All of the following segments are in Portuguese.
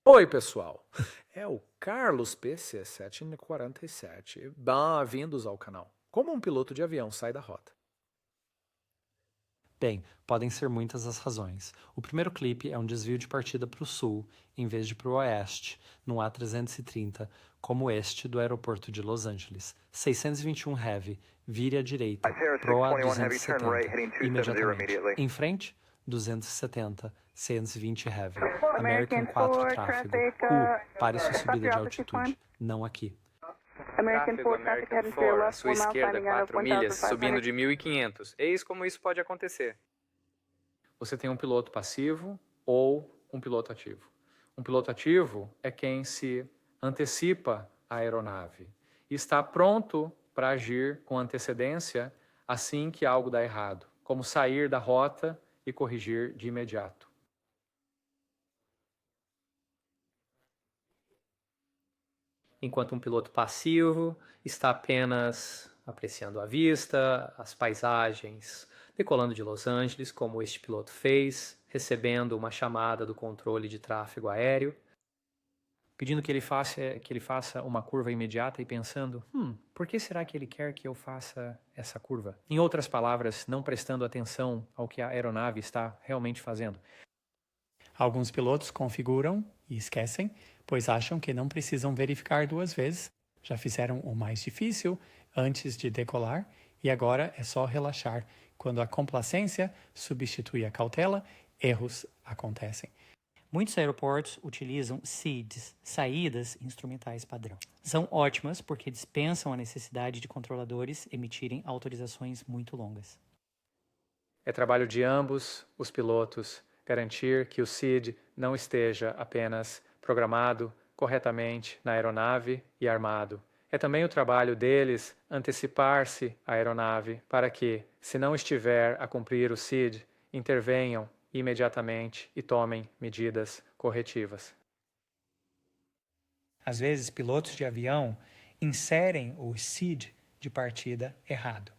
Oi, pessoal. É o Carlos PC747. Bem-vindos ao canal. Como um piloto de avião sai da rota? Bem, podem ser muitas as razões. O primeiro clipe é um desvio de partida para o sul, em vez de para o oeste, no A330, como este do aeroporto de Los Angeles. 621 Heavy, vire à direita, pro A270, imediatamente. Em frente, 270, 620 Heavy. American 4 tráfego, pare sua subida de altitude, não aqui. Tráfego American 4, à sua esquerda, 4 milhas, subindo de 1.500. Eis como isso pode acontecer. Você tem um piloto passivo ou um piloto ativo. Um piloto ativo é quem se antecipa à aeronave e está pronto para agir com antecedência assim que algo dá errado, como sair da rota e corrigir de imediato. Enquanto um piloto passivo está apenas apreciando a vista, as paisagens, decolando de Los Angeles, como este piloto fez, recebendo uma chamada do controle de tráfego aéreo, pedindo que ele faça uma curva imediata e pensando, por que será que ele quer que eu faça essa curva? Em outras palavras, não prestando atenção ao que a aeronave está realmente fazendo. Alguns pilotos configuram e esquecem, pois acham que não precisam verificar duas vezes. Já fizeram o mais difícil antes de decolar e agora é só relaxar. Quando a complacência substitui a cautela, erros acontecem. Muitos aeroportos utilizam SIDs, saídas instrumentais padrão. São ótimas porque dispensam a necessidade de controladores emitirem autorizações muito longas. É trabalho de ambos os pilotos garantir que o SID não esteja apenas programado corretamente na aeronave e armado. É também o trabalho deles antecipar-se à aeronave para que, se não estiver a cumprir o SID, intervenham imediatamente e tomem medidas corretivas. Às vezes, pilotos de avião inserem o SID de partida errado.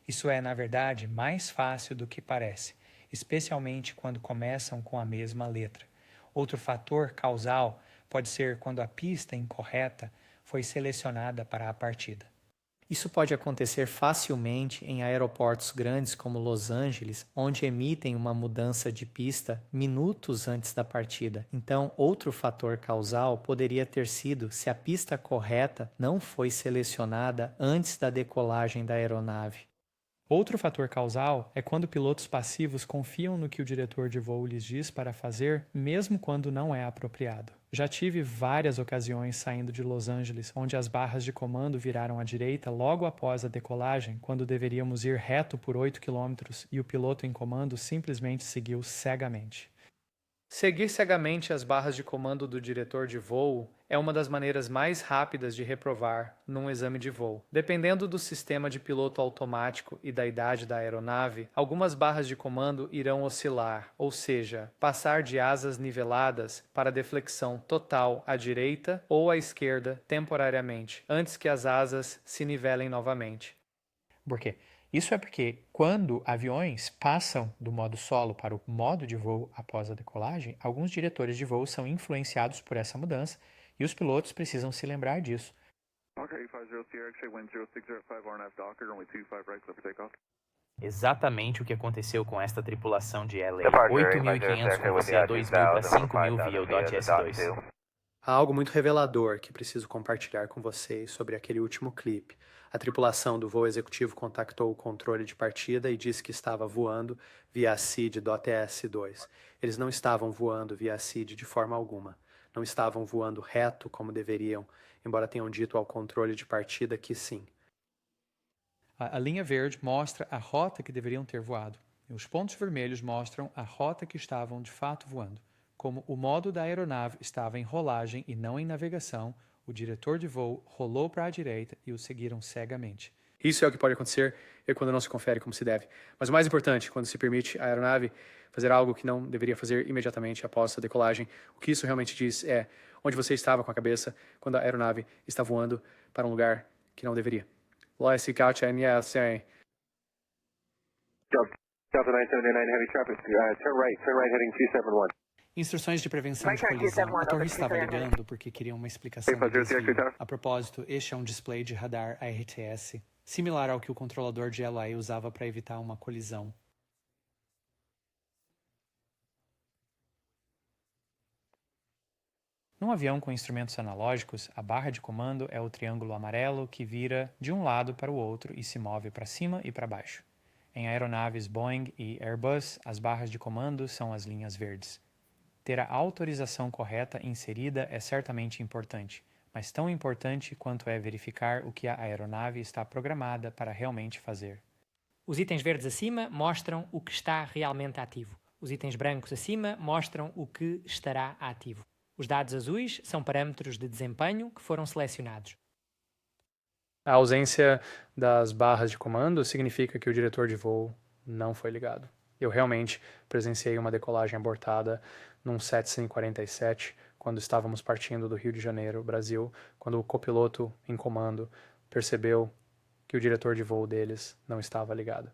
Isso é, na verdade, mais fácil do que parece, especialmente quando começam com a mesma letra. Outro fator causal pode ser quando a pista incorreta foi selecionada para a partida. Isso pode acontecer facilmente em aeroportos grandes como Los Angeles, onde emitem uma mudança de pista minutos antes da partida. Então, outro fator causal poderia ter sido se a pista correta não foi selecionada antes da decolagem da aeronave. Outro fator causal é quando pilotos passivos confiam no que o diretor de voo lhes diz para fazer, mesmo quando não é apropriado. Já tive várias ocasiões saindo de Los Angeles, onde as barras de comando viraram à direita logo após a decolagem, quando deveríamos ir reto por 8 km e o piloto em comando simplesmente seguiu cegamente. Seguir cegamente as barras de comando do diretor de voo é uma das maneiras mais rápidas de reprovar num exame de voo. Dependendo do sistema de piloto automático e da idade da aeronave, algumas barras de comando irão oscilar, ou seja, passar de asas niveladas para deflexão total à direita ou à esquerda temporariamente, antes que as asas se nivelem novamente. Por quê? Isso é porque quando aviões passam do modo solo para o modo de voo após a decolagem, alguns diretores de voo são influenciados por essa mudança e os pilotos precisam se lembrar disso. Exatamente o que aconteceu com esta tripulação de LA. 8.500 com você a 2.000 para 5.000 via o DOT S2. Há algo muito revelador que preciso compartilhar com vocês sobre aquele último clipe. A tripulação do voo executivo contactou o controle de partida e disse que estava voando via a SID do ATS-2. Eles não estavam voando via a SID de forma alguma. Não estavam voando reto como deveriam, embora tenham dito ao controle de partida que sim. A linha verde mostra a rota que deveriam ter voado. E os pontos vermelhos mostram a rota que estavam de fato voando. Como o modo da aeronave estava em rolagem e não em navegação, o diretor de voo rolou para a direita e o seguiram cegamente. Isso é o que pode acontecer quando não se confere como se deve. Mas o mais importante, quando se permite à aeronave fazer algo que não deveria fazer imediatamente após a decolagem, o que isso realmente diz é onde você estava com a cabeça quando a aeronave está voando para um lugar que não deveria. Delta 979 Heavy traffic, turn right heading 271. Instruções de prevenção de colisão. A torre estava ligando porque queria uma explicação do desvio. A propósito, este é um display de radar ARTS, similar ao que o controlador de LA usava para evitar uma colisão. Num avião com instrumentos analógicos, a barra de comando é o triângulo amarelo que vira de um lado para o outro e se move para cima e para baixo. Em aeronaves Boeing e Airbus, as barras de comando são as linhas verdes. Ter a autorização correta inserida é certamente importante, mas tão importante quanto é verificar o que a aeronave está programada para realmente fazer. Os itens verdes acima mostram o que está realmente ativo. Os itens brancos acima mostram o que estará ativo. Os dados azuis são parâmetros de desempenho que foram selecionados. A ausência das barras de comando significa que o diretor de voo não foi ligado. Eu realmente presenciei uma decolagem abortada num 747, quando estávamos partindo do Rio de Janeiro, Brasil, quando o copiloto em comando percebeu que o diretor de voo deles não estava ligado.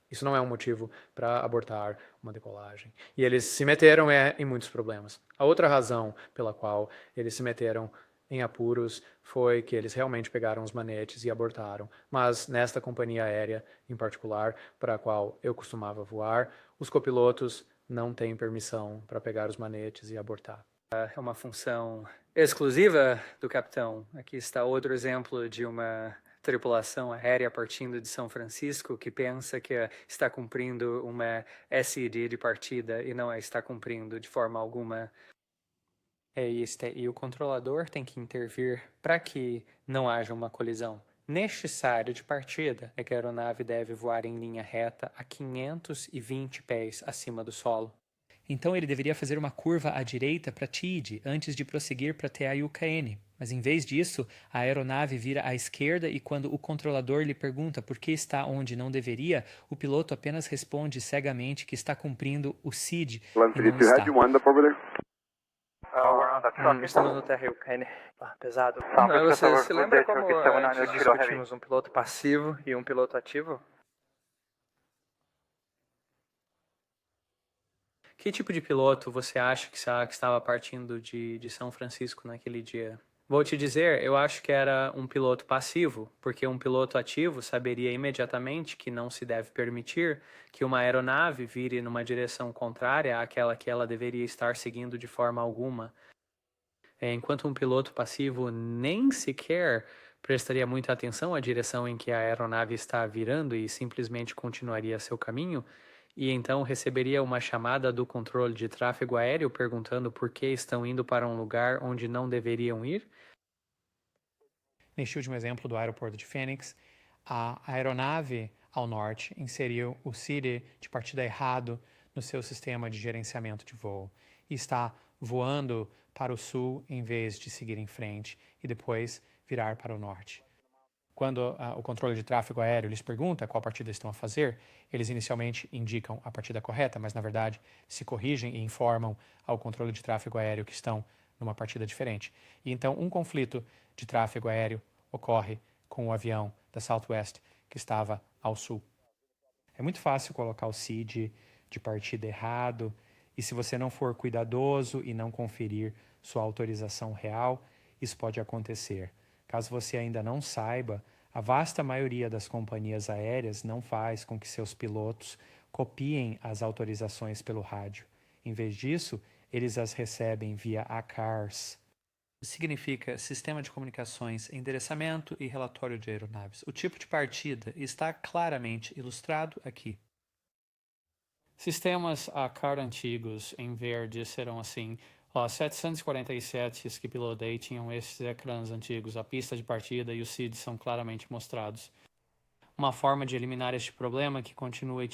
Isso não é um motivo para abortar uma decolagem. E eles se meteram em muitos problemas. A outra razão pela qual eles se meteram em apuros foi que eles realmente pegaram os manetes e abortaram. Mas nesta companhia aérea, em particular, para a qual eu costumava voar, os copilotos não têm permissão para pegar os manetes e abortar. É uma função exclusiva do capitão. Aqui está outro exemplo de uma tripulação aérea partindo de São Francisco que pensa que está cumprindo uma SID de partida e não a está cumprindo de forma alguma. E o controlador tem que intervir para que não haja uma colisão. Neste cenário de partida é que a aeronave deve voar em linha reta a 520 pés acima do solo. Então ele deveria fazer uma curva à direita para TID antes de prosseguir para TAUKN. Mas em vez disso, a aeronave vira à esquerda e quando o controlador lhe pergunta por que está onde não deveria, o piloto apenas responde cegamente que está cumprindo o SID e não está. Estamos no TAUKN. Pesado. Você se lembra como antes discutimos um piloto passivo e um piloto ativo? Que tipo de piloto você acha que estava partindo de São Francisco naquele dia? Vou te dizer, eu acho que era um piloto passivo, porque um piloto ativo saberia imediatamente que não se deve permitir que uma aeronave vire numa direção contrária àquela que ela deveria estar seguindo de forma alguma. Enquanto um piloto passivo nem sequer prestaria muita atenção à direção em que a aeronave está virando e simplesmente continuaria seu caminho, e então receberia uma chamada do controle de tráfego aéreo perguntando por que estão indo para um lugar onde não deveriam ir? Neste último exemplo do aeroporto de Phoenix, a aeronave ao norte inseriu o SID de partida errado no seu sistema de gerenciamento de voo e está voando para o sul em vez de seguir em frente e depois virar para o norte. Quando o controle de tráfego aéreo lhes pergunta qual partida estão a fazer, eles inicialmente indicam a partida correta, mas na verdade se corrigem e informam ao controle de tráfego aéreo que estão numa partida diferente. E então um conflito de tráfego aéreo ocorre com o avião da Southwest que estava ao sul. É muito fácil colocar o SID de partida errado e se você não for cuidadoso e não conferir sua autorização real, isso pode acontecer. Caso você ainda não saiba, a vasta maioria das companhias aéreas não faz com que seus pilotos copiem as autorizações pelo rádio. Em vez disso, eles as recebem via ACARS. Significa Sistema de Comunicações, Endereçamento e Relatório de Aeronaves. O tipo de partida está claramente ilustrado aqui. Sistemas ACAR antigos em verde serão assim. 747 Skip Loaday tinham esses ecrãs antigos, a pista de partida e os SIDs são claramente mostrados. Uma forma de eliminar este problema que continua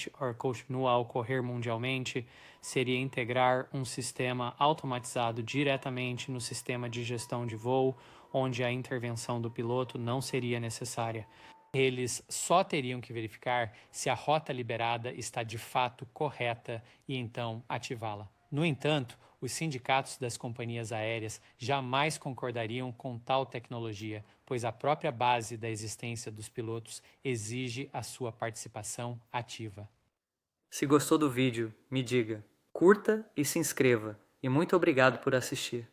a ocorrer mundialmente seria integrar um sistema automatizado diretamente no sistema de gestão de voo, onde a intervenção do piloto não seria necessária. Eles só teriam que verificar se a rota liberada está de fato correta e então ativá-la. No entanto, os sindicatos das companhias aéreas jamais concordariam com tal tecnologia, pois a própria base da existência dos pilotos exige a sua participação ativa. Se gostou do vídeo, me diga. curta e se inscreva. E muito obrigado por assistir.